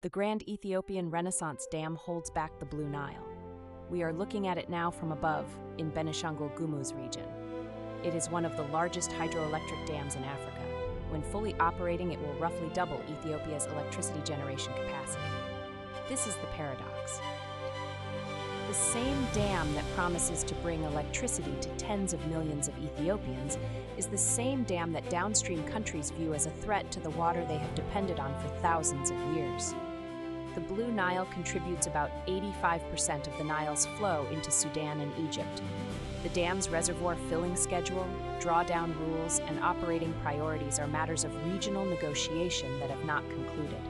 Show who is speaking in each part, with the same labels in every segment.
Speaker 1: The Grand Ethiopian Renaissance Dam holds back the Blue Nile. We are looking at it now from above in Benishangul Gumuz region. It is one of the largest hydroelectric dams in Africa. When fully operating, it will roughly double Ethiopia's electricity generation capacity. This is the paradox. The same dam that promises to bring electricity to tens of millions of Ethiopians is the same dam that downstream countries view as a threat to the water they have depended on for thousands of years. The Blue Nile contributes about 85% of the Nile's flow into Sudan and Egypt. The dam's reservoir filling schedule, drawdown rules, and operating priorities are matters of regional negotiation that have not concluded.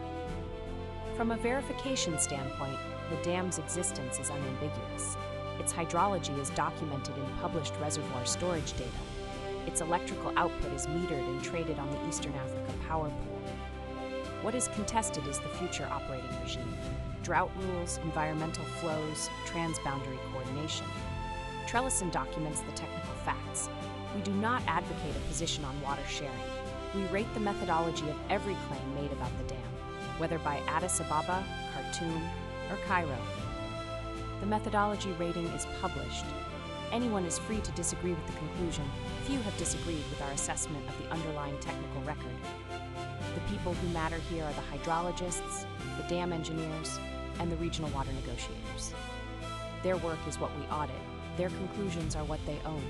Speaker 1: From a verification standpoint, the dam's existence is unambiguous. Its hydrology is documented in published reservoir storage data. Its electrical output is metered and traded on the Eastern Africa power pool. What is contested is the future operating regime: drought rules, environmental flows, transboundary coordination. Trellison documents the technical facts. We do not advocate a position on water sharing. We rate the methodology of every claim made about the dam, whether by Addis Ababa, Khartoum, or Cairo. The methodology rating is published. Anyone is free to disagree with the conclusion. Few have disagreed with our assessment of the underlying technical record. The people who matter here are the hydrologists, the dam engineers, and the regional water negotiators. Their work is what we audit. Their conclusions are what they own.